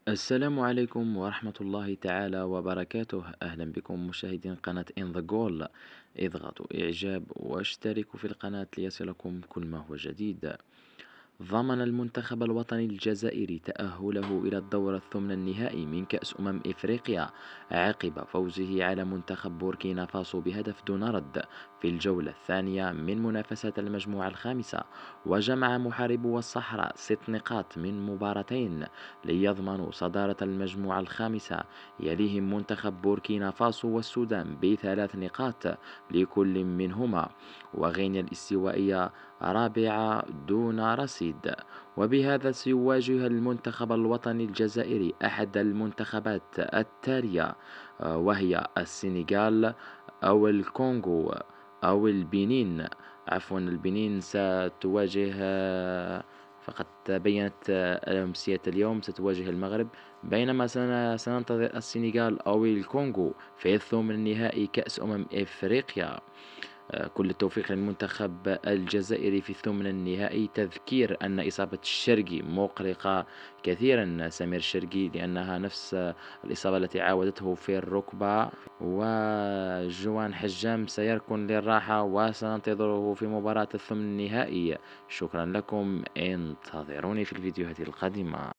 السلام عليكم ورحمة الله تعالى وبركاته. أهلا بكم مشاهدين قناة إن ذا جول. اضغطوا إعجاب واشتركوا في القناة ليصلكم كل ما هو جديد. ضمن المنتخب الوطني الجزائري تأهله إلى الدور الثمن النهائي من كأس إفريقيا عقب فوزه على منتخب بوركينا فاسو بهدف دون رد في الجولة الثانية من منافسات المجموعة الخامسة. وجمع محاربو الصحراء 6 نقاط من مباراتين ليضمنوا صدارة المجموعة الخامسة. يليهم منتخب بوركينا فاسو والسودان ب3 نقاط لكل منهما، وغينيا الاستوائية رابعة دون رصيد. وبهذا سيواجه المنتخب الوطني الجزائري أحد المنتخبات التالية، وهي السنغال أو الكونغو أو البنين. عفوا، البنين ستواجه فقد بينت الأمسية اليوم ستواجه المغرب، بينما سننتظر السنغال أو الكونغو في الثمن النهائي كأس إفريقيا. كل التوفيق للمنتخب الجزائري في الثمن النهائي. تذكير أن إصابة الشرقي مقلقة كثيرا، سمير الشرقي، لأنها نفس الإصابة التي عاودته في الركبة. وجوان حجام سيركن للراحة وسننتظره في مباراة الثمن النهائي. شكرا لكم، انتظروني في الفيديوهات القادمة.